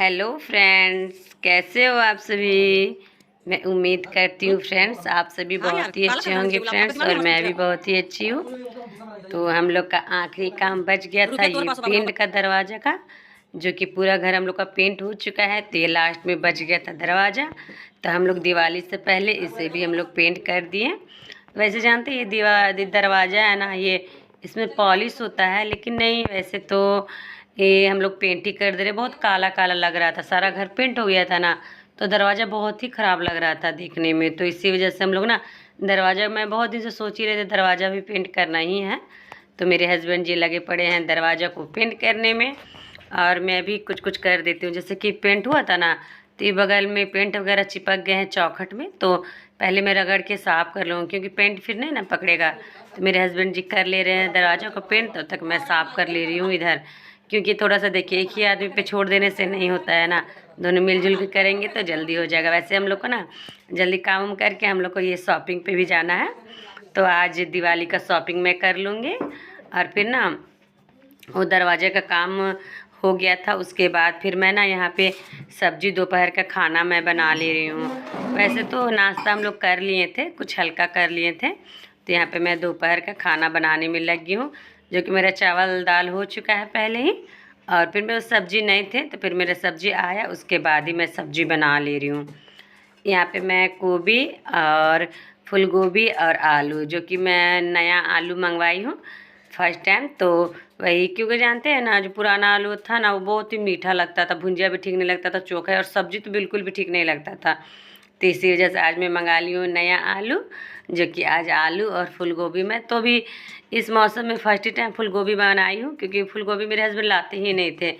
Hello friends, कैसे हो आप सभी। मैं उम्मीद करती हूँ फ्रेंड्स आप सभी बहुत ही अच्छे होंगे फ्रेंड्स, और मैं भी बहुत ही अच्छी हूँ। तो हम लोग का आखिरी काम बच गया था ये पेंट का दरवाज़ा का, जो कि पूरा घर हम लोग का पेंट हो चुका है। तो ये लास्ट में बच गया था दरवाज़ा। तो हम लोग दिवाली से पहले इसे भी हम लोग पेंट कर दिए। वैसे जानते ये दरवाज़ा है ना, ये इसमें पॉलिश होता है, लेकिन नहीं, वैसे तो ये हम लोग पेंट ही कर दे रहे। बहुत काला काला लग रहा था, सारा घर पेंट हो गया था ना, तो दरवाज़ा बहुत ही ख़राब लग रहा था देखने में। तो इसी वजह से हम लोग ना दरवाज़ा, मैं बहुत दिन से सोच ही रहे थे दरवाज़ा भी पेंट करना ही है। तो मेरे हस्बैंड जी लगे पड़े हैं दरवाज़ा को पेंट करने में, और मैं भी कुछ कुछ कर देती हूँ। जैसे कि पेंट हुआ था ना, तो ये बगल में पेंट वगैरह चिपक गए हैं चौखट में, तो पहले मैं रगड़ के साफ़ कर लूँ, क्योंकि पेंट फिर नहीं ना पकड़ेगा। तो मेरे हस्बैंड जी कर ले रहे हैं दरवाज़ा का पेंट, तब तक मैं साफ़ कर ले रही हूँ इधर। क्योंकि थोड़ा सा देखिए, एक ही आदमी पे छोड़ देने से नहीं होता है ना, दोनों मिलजुल के करेंगे तो जल्दी हो जाएगा। वैसे हम लोग को ना जल्दी काम वाम करके हम लोग को ये शॉपिंग पे भी जाना है, तो आज दिवाली का शॉपिंग मैं कर लूँगी। और फिर ना वो दरवाजे का काम हो गया था, उसके बाद फिर मैं ना यहाँ पे सब्जी, दोपहर का खाना मैं बना ले रही हूँ। वैसे तो नाश्ता हम लोग कर लिए थे, कुछ हल्का कर लिए थे। तो यहाँ पे मैं दोपहर का खाना बनाने में लगी हूँ, जो कि मेरा चावल दाल हो चुका है पहले ही। और फिर मेरे सब्जी नहीं थे, तो फिर मेरा सब्जी आया, उसके बाद ही मैं सब्जी बना ले रही हूँ। यहाँ पे मैं गोभी और फूल गोभी और आलू, जो कि मैं नया आलू मंगवाई हूँ फर्स्ट टाइम, तो वही, क्योंकि जानते हैं ना जो पुराना आलू था ना, वो बहुत ही मीठा लगता था, भुंजिया भी ठीक नहीं लगता था, चोखा और सब्जी तो बिल्कुल भी ठीक नहीं लगता था। तो इसी वजह से आज मैं मंगा ली हूँ नया आलू, जो कि आज आलू और फूल गोभी, मैं तो भी इस मौसम में फर्स्ट टाइम फूल गोभी बनाई हूँ, क्योंकि फूल गोभी मेरे हस्बैंड लाते ही नहीं थे।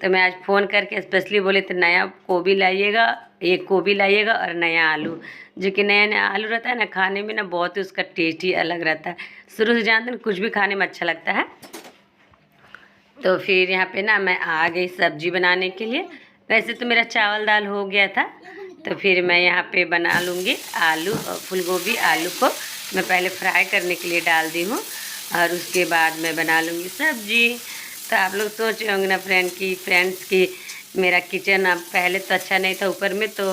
तो मैं आज फ़ोन करके स्पेशली बोले थे नया गोभी लाइएगा, एक गोभी लाइएगा और नया आलू। जो कि नया नया आलू रहता है ना, खाने में ना बहुत ही उसका टेस्ट ही अलग रहता है। शुरू से जानते हैं कुछ भी खाने में अच्छा लगता है। तो फिर यहाँ पे ना मैं आ गई सब्जी बनाने के लिए। वैसे तो मेरा चावल दाल हो गया था, तो फिर मैं यहाँ पे बना लूँगी आलू और फूल गोभी। आलू को मैं पहले फ्राई करने के लिए डाल दी हूँ, और उसके बाद मैं बना लूँगी सब्जी। तो आप लोग सोच रहे होंगे ना फ्रेंड्स की मेरा किचन अब पहले तो अच्छा नहीं था, ऊपर में तो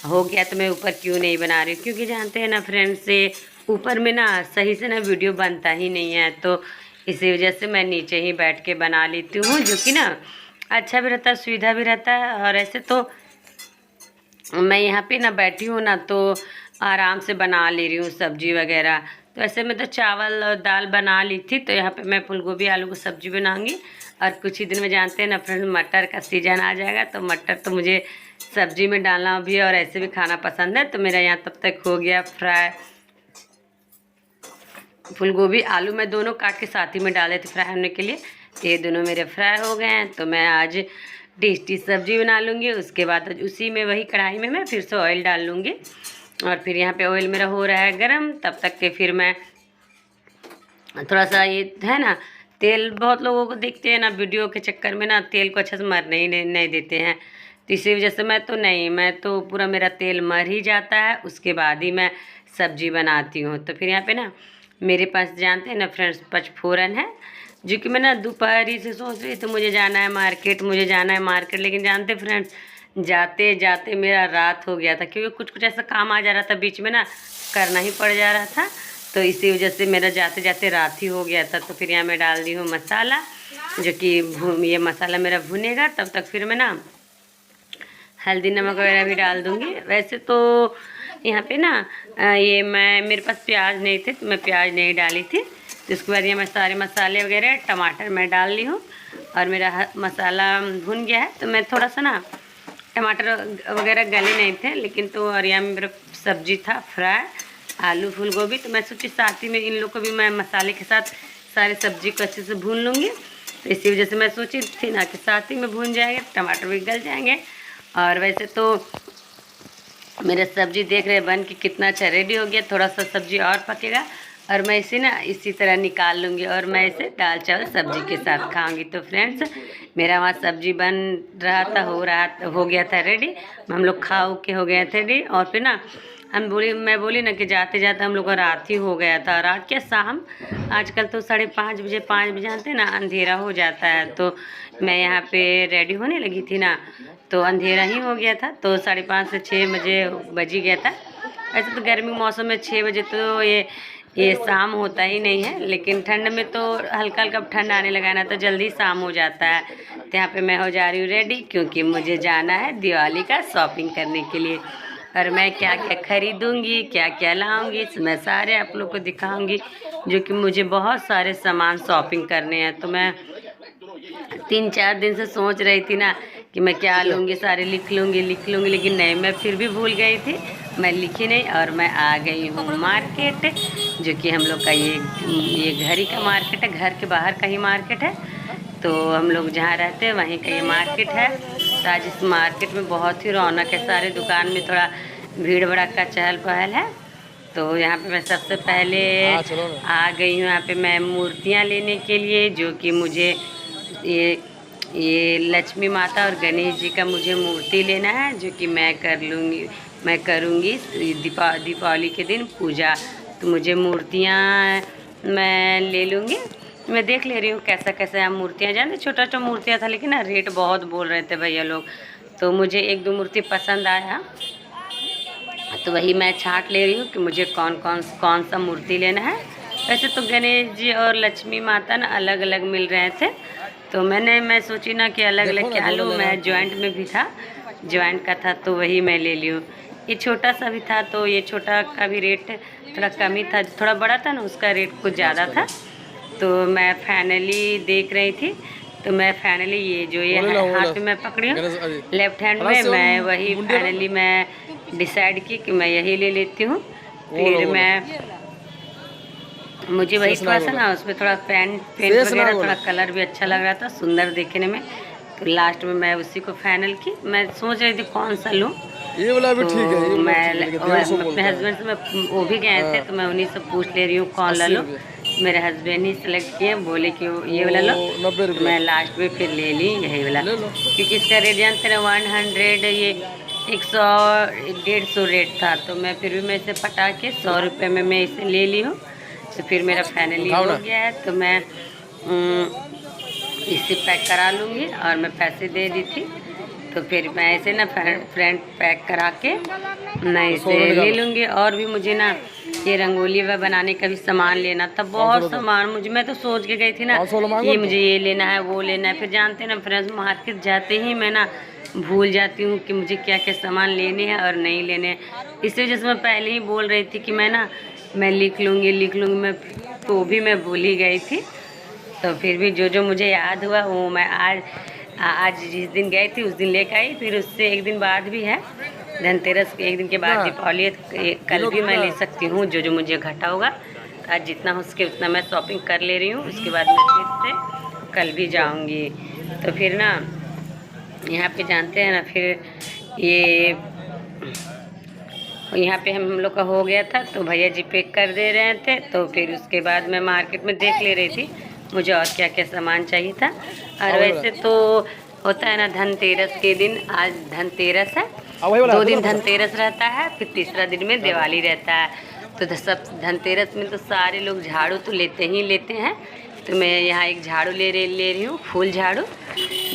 हो गया, तो मैं ऊपर क्यों नहीं बना रही हूँ, क्योंकि जानते हैं ना फ्रेंड्स से ऊपर में ना सही से ना वीडियो बनता ही नहीं है। तो इसी वजह से मैं नीचे ही बैठ के बना लेती हूँ, जो कि ना अच्छा भी रहता है, सुविधा भी रहता है। और ऐसे तो मैं यहाँ पे ना बैठी हूँ ना, तो आराम से बना ले रही हूँ सब्जी वगैरह। तो ऐसे में तो चावल और दाल बना ली थी, तो यहाँ पे मैं फूल गोभी आलू की सब्जी बनाऊँगी। और कुछ ही दिन में जानते हैं ना फ्रेंड्स, मटर का सीजन आ जाएगा, तो मटर तो मुझे सब्जी में डालना भी और ऐसे भी खाना पसंद है। तो मेरा यहाँ तब तक हो गया फ्राई। फूल गोभी आलू मैं दोनों काट के साथ ही में डाले थे फ्राई होने के लिए। ये दोनों मेरे फ्राई हो गए हैं, तो मैं आज टेस्टी सब्जी बना लूँगी। उसके बाद उसी में वही कढ़ाई में मैं फिर से ऑयल डाल लूँगी। और फिर यहाँ पे ऑयल मेरा हो रहा है गरम, तब तक के फिर मैं थोड़ा सा ये है ना तेल, बहुत लोगों को देखते हैं ना वीडियो के चक्कर में ना तेल को अच्छे से मरने ही नहीं देते हैं। तो इसी वजह से मैं तो पूरा मेरा तेल मर ही जाता है, उसके बाद ही मैं सब्जी बनाती हूँ। तो फिर यहाँ पे ना मेरे पास जानते हैं ना फ्रेंड्स पचफोरन है, जो कि मैं ना दोपहर ही से सोच रही थी मुझे जाना है मार्केट, लेकिन जानते फ्रेंड्स जाते जाते मेरा रात हो गया था, क्योंकि कुछ कुछ ऐसा काम आ जा रहा था बीच में ना, करना ही पड़ जा रहा था। तो इसी वजह से मेरा जाते जाते रात ही हो गया था। तो फिर यहाँ मैं डाल दी हूँ मसाला, जो कि ये मसाला मेरा भुनेगा, तब तक फिर मैं ना हल्दी नमक वगैरह भी डाल दूँगी। वैसे तो यहाँ पे ना ये मेरे पास प्याज नहीं थे, तो मैं प्याज नहीं डाली थी। तो इसके बाद ये मैं सारे मसाले वगैरह टमाटर मैं डाल ली हूँ, और मेरा मसाला भुन गया है। तो मैं थोड़ा सा ना टमाटर वगैरह गले नहीं थे, लेकिन तो और यहाँ मेरा सब्जी था फ्राई आलू फूल गोभी, तो मैं सोची साथ ही में इन लोग को भी मैं मसाले के साथ सारे सब्जी को अच्छे से भून लूँगी। तो इसी वजह से मैं सोची थी ना कि साथ ही में भून जाएंगे, टमाटर भी गल जाएंगे। और वैसे तो मेरा सब्जी देख रहे बन के कितना अच्छा रेडी हो गया, थोड़ा सा सब्जी और पकेगा और मैं इसे ना इसी तरह निकाल लूँगी और मैं इसे दाल चावल सब्जी के साथ खाऊंगी। तो फ्रेंड्स मेरा वहाँ सब्जी बन रहा था, हो गया था रेडी। हम लोग खा के हो गए थे रेडी। और फिर ना मैं बोली ना कि जाते जाते हम लोग का रात ही हो गया था। रात क्या शाम, आजकल तो 5:30 बजे 5 बजे जानते हैं ना अंधेरा हो जाता है। तो मैं यहाँ पे रेडी होने लगी थी ना, तो अंधेरा ही हो गया था। तो 5:30 से 6 बजे बज ही गया था। ऐसे तो गर्मी मौसम में 6 बजे तो ये शाम होता ही नहीं है, लेकिन ठंड में तो हल्का हल्का ठंड आने लगा ना तो जल्दी शाम हो जाता है। तो यहाँ पे मैं हो जा रही हूँ रेडी, क्योंकि मुझे जाना है दिवाली का शॉपिंग करने के लिए। और मैं क्या क्या खरीदूँगी, क्या क्या लाऊँगी, मैं सारे आप लोग को दिखाऊँगी, जो कि मुझे बहुत सारे सामान शॉपिंग करने हैं। तो मैं 3-4 दिन से सोच रही थी ना कि मैं क्या लूँगी, सारे लिख लूँगी, लेकिन नहीं, मैं फिर भी भूल गई थी, मैं लिखी नहीं। और मैं आ गई हूँ मार्केट, जो कि हम लोग का ये घर ही का मार्केट है, घर के बाहर का ही मार्केट है। तो हम लोग जहाँ रहते हैं वहीं का ये मार्केट है। तो आज इस मार्केट में बहुत ही रौनक है, सारे दुकान में थोड़ा भीड़ भड़का चहल पहल है। तो यहाँ पे मैं सबसे पहले आ गई हूँ यहाँ पे मैं मूर्तियाँ लेने के लिए, जो कि मुझे ये लक्ष्मी माता और गणेश जी का मुझे मूर्ति लेना है, जो कि मैं करूँगी दीपावली के दिन पूजा। तो मुझे मूर्तियाँ मैं ले लूँगी। मैं देख ले रही हूँ कैसा कैसा यहाँ मूर्तियाँ, जानते छोटा छोटा मूर्तियाँ था, लेकिन ना रेट बहुत बोल रहे थे भैया लोग। तो मुझे 1-2 मूर्ति पसंद आया, तो वही मैं छांट ले रही हूँ कि मुझे कौन सा मूर्ति लेना है। वैसे तो गणेश जी और लक्ष्मी माता ना अलग अलग मिल रहे थे, तो मैं सोची ना कि अलग अलग क्या लूँ। मैं जॉइंट में भी था, जॉइंट का था, तो वही मैं ले ली हूँ। ये छोटा सा भी था, तो ये छोटा का भी रेट थोड़ा कम ही था। थोड़ा बड़ा था ना, उसका रेट कुछ ज़्यादा था। तो मैं फाइनली देख रही थी, तो मैं फाइनली ये हाथ में मैं पकड़ी हूँ लेफ्ट हैंड में, मैं वही फाइनली मैं डिसाइड की कि मैं यही ले लेती हूँ। फिर मुझे वही थोड़ा सा ना उसमें थोड़ा पेंट वगैरह थोड़ा कलर भी अच्छा लग रहा था, सुंदर देखने में। तो लास्ट में मैं उसी को फाइनल की। मैं सोच रही थी कौन सा लूँ, ये वाला भी ठीक है। तो मैं अपने हस्बैंड से मैं वो भी गए थे, तो मैं उन्हीं से पूछ ले रही हूँ कौन ला लूँ। मेरे हस्बैंड ही सेलेक्ट किए, बोले कि ये वाला लो। तो मैं लास्ट में फिर ले ली यही वाला, क्योंकि इसका रेट जानते ना 100, ये 100-150 रेट था। तो मैं फिर भी मैं इसे पटा के 100 रुपये में मैं इसे ले ली हूँ। तो फिर मेरा फाइनली हो गया है, तो मैं इसे पैक करा लूँगी और मैं पैसे दे दी थी। तो फिर मैं इसे ना फ्रंट पैक करा के मैं इसे ले लूँगी। और भी मुझे ना ये रंगोली बनाने का भी सामान लेना था, बहुत सामान मैं तो सोच के गई थी ना कि मुझे ये लेना है वो लेना है। फिर जानते हैं ना फ्रेंड्स, मार्केट जाते ही मैं ना भूल जाती हूँ कि मुझे क्या क्या सामान लेने हैं और नहीं लेने हैं। इस वजह से मैं पहले ही बोल रही थी कि मैं लिख लूँगी, मैं तो भी मैं भूल ही गई थी। तो फिर भी जो मुझे याद हुआ वो मैं आज जिस दिन गई थी उस दिन लेकर आई। फिर उससे एक दिन बाद भी है धनतेरस के, एक दिन के बाद दीपावली, कल भी मैं ले सकती हूँ जो मुझे घटा होगा। आज जितना हो सके उतना मैं शॉपिंग कर ले रही हूँ, उसके बाद मैं फिर से कल भी जाऊँगी। तो फिर ना यहाँ पे जानते हैं ना, फिर ये यहाँ पे हम लोग का हो गया था, तो भैया जी पैक कर दे रहे थे। तो फिर उसके बाद मैं मार्केट में देख ले रही थी मुझे और क्या क्या सामान चाहिए था। और वैसे तो होता है ना धनतेरस के दिन, आज धनतेरस है, 2 दिन धनतेरस रहता है, फिर तीसरा दिन में दिवाली रहता है। तो सब धनतेरस में तो सारे लोग झाड़ू तो लेते ही लेते हैं। तो मैं यहाँ एक झाड़ू ले रही हूँ, फूल झाड़ू,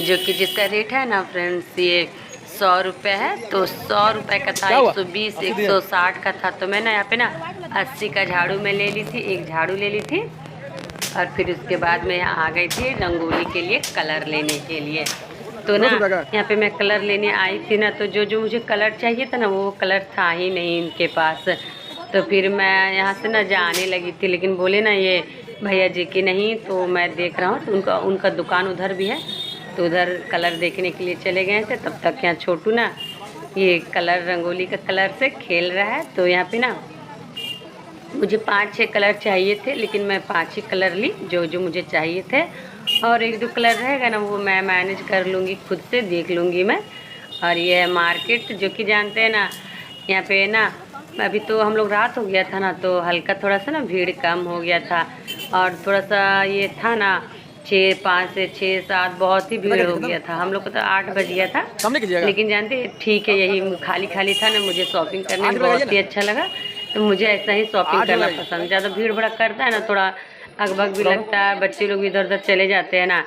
जो कि जिसका रेट है ना फ्रेंड्स ये 100 रुपये है। तो 100 रुपये का था, 120, 160 का था। तो मैं ना यहाँ पे ना 80 का झाड़ू मैं ले ली थी, एक झाड़ू ले ली थी। और फिर उसके बाद मैं यहाँ आ गई थी रंगोली के लिए कलर लेने के लिए। तो ना यहाँ पे मैं कलर लेने आई थी ना, तो जो मुझे कलर चाहिए था ना वो कलर था ही नहीं इनके पास। तो फिर मैं यहाँ से ना जाने लगी थी, लेकिन बोले ना ये भैया जी की नहीं। तो मैं देख रहा हूँ, तो उनका दुकान उधर भी है, तो उधर कलर देखने के लिए चले गए थे। तब तक यहाँ छोटू ना ये कलर रंगोली का कलर से खेल रहा है। तो यहाँ पे ना मुझे 5-6 कलर चाहिए थे, लेकिन मैं 5 ही कलर ली जो मुझे चाहिए थे। और 1-2 कलर रहेगा ना वो मैं मैनेज कर लूँगी, खुद से देख लूँगी मैं। और ये है मार्केट, जो कि जानते हैं ना यहाँ पे ना अभी तो हम लोग रात हो गया था ना, तो हल्का थोड़ा सा ना भीड़ कम हो गया था, और थोड़ा सा ये था ना 5 से 6 7 बहुत ही भीड़ हो गया था। हम लोग को तो 8 बज गया था, लेकिन जानते ठीक है, यही खाली खाली था ना, मुझे शॉपिंग करने में बहुत ही अच्छा लगा। तो मुझे ऐसा ही शॉपिंग करना पसंद, ज़्यादा भीड़ भड़क करता है ना, थोड़ा अगबग भी लगता है, बच्चे लोग इधर उधर चले जाते हैं ना।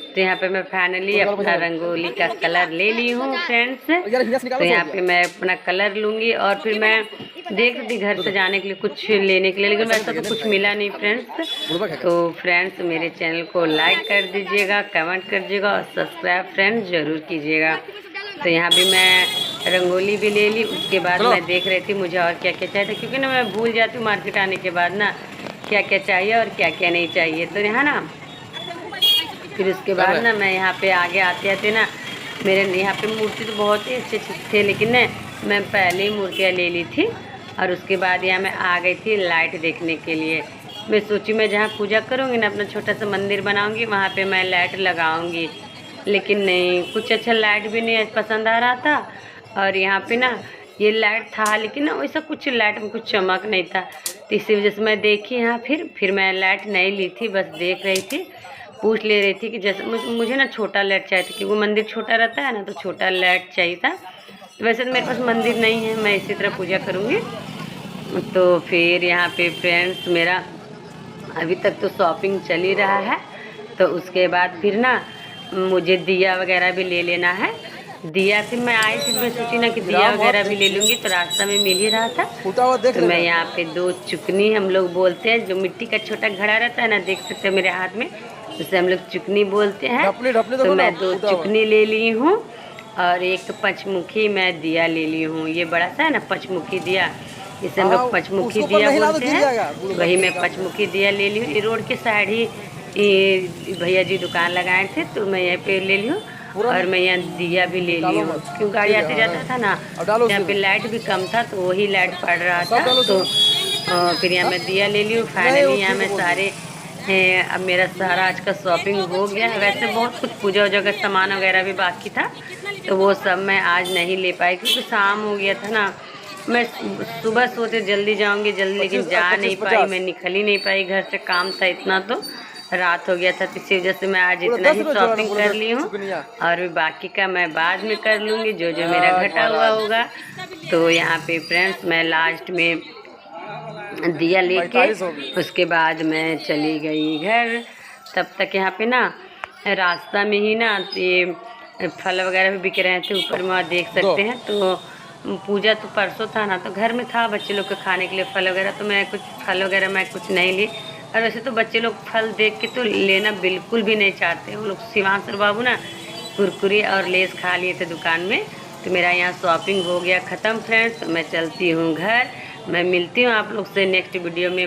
तो यहाँ पे मैं फाइनली अपना रंगोली का कलर ले ली हूँ फ्रेंड्स। तो यहाँ पे मैं अपना कलर लूँगी, और फिर मैं देख रही थी घर से जाने के लिए कुछ लेने के लिए, लेकिन वैसा तो कुछ मिला नहीं फ्रेंड्स। तो फ्रेंड्स मेरे चैनल को लाइक कर दीजिएगा, कमेंट कर दीजिएगा और सब्सक्राइब फ्रेंड्स ज़रूर कीजिएगा। तो यहाँ भी मैं रंगोली भी ले ली। उसके बाद मैं देख रही थी मुझे और क्या क्या चाहिए था, क्योंकि ना मैं भूल जाती हूँ मार्केट आने के बाद ना क्या क्या चाहिए और क्या क्या नहीं चाहिए। तो यहाँ ना फिर उसके बाद ना मैं यहाँ पे आगे आते आते ना, मेरे यहाँ पे मूर्ति तो बहुत ही अच्छे अच्छे थे, लेकिन ना मैं पहले ही मूर्तियाँ ले ली थी। और उसके बाद यहाँ मैं आ गई थी लाइट देखने के लिए। मैं सोची मैं जहाँ पूजा करूँगी ना, अपना छोटा सा मंदिर बनाऊँगी, वहाँ पे मैं लाइट लगाऊँगी, लेकिन नहीं, कुछ अच्छा लाइट भी नहीं पसंद आ रहा था। और यहाँ पे ना ये लाइट था, लेकिन ना वैसा कुछ लाइट में कुछ चमक नहीं था। तो इसी वजह से मैं देखी यहाँ, फिर मैं लाइट नहीं ली थी, बस देख रही थी, पूछ ले रही थी कि जैसे मुझे ना छोटा लाइट चाहिए था, क्योंकि मंदिर छोटा रहता है ना, तो छोटा लाइट चाहिए था। तो वैसे तो मेरे पास मंदिर नहीं है, मैं इसी तरह पूजा करूँगी। तो फिर यहाँ पे फ्रेंड्स मेरा अभी तक तो शॉपिंग चल ही रहा है। तो उसके बाद फिर ना मुझे दिया वगैरह भी ले लेना है। दिया फिर मैं आई थी, मैं सोची ना कि दिया वगैरह भी ले लूँगी, तो रास्ता में मिल ही रहा था। तो मैं यहाँ पे 2 चुकनी हम लोग बोलते हैं, जो मिट्टी का छोटा घड़ा रहता है ना, देख सकते हैं मेरे हाथ में, उसे हम लोग चुकनी बोलते हैं। तो मैं 2 चुकनी ले ली हूँ, और एक पंचमुखी मैं दिया ले ली हूँ। ये बड़ा सा है ना पंचमुखी दिया, इसे हम लोग पंचमुखी दिया बोलते हैं। वही मैं पंचमुखी दिया ले ली हूँ। ये रोड के साइड ही भैया जी दुकान लगाए थे, तो मैं यहाँ पे ले ली हूँ। और मैं यहाँ दिया भी ले ली हूँ, क्यों गाड़ी आते जाता था ना, यहाँ पे लाइट भी कम था, तो वही लाइट पड़ रहा था। तो फिर यहाँ मैं दिया ले ली हूँ। फाइनली यहाँ मैं सारे अब मेरा सारा आज का शॉपिंग हो गया है। वैसे बहुत कुछ पूजा वूजा का सामान वगैरह भी बाकी था, तो वो सब मैं आज नहीं ले पाई, क्योंकि शाम हो गया था ना। मैं सुबह सोचे जल्दी जाऊंगी जल्दी, लेकिन जा नहीं पाई, मैं निकल ही नहीं पाई घर से, काम था इतना, तो रात हो गया था। तो इसी वजह से मैं आज इतना ही शॉपिंग कर ली हूँ, और बाकी का मैं बाद में कर लूँगी, जो जो मेरा घटा हुआ होगा। तो यहाँ पे फ्रेंड्स मैं लास्ट में दिया लेके उसके बाद मैं चली गई घर। तब तक यहाँ पे ना रास्ता में ही ना ये फल वगैरह भी बिक रहे थे ऊपर में, आप देख सकते हैं। तो पूजा तो परसों था ना, तो घर में था बच्चे लोग के खाने के लिए फल वगैरह, तो मैं कुछ फल वगैरह मैं कुछ नहीं ली। और वैसे तो बच्चे लोग फल देख के तो लेना बिल्कुल भी नहीं चाहते, वो लोग शिवांश और बाबू ना कुरकुरे और लेस खा लिए थे दुकान में। तो मेरा यहाँ शॉपिंग हो गया ख़त्म फ्रेंड्स। तो मैं चलती हूँ घर। मैं मिलती हूँ आप लोग से नेक्स्ट वीडियो में।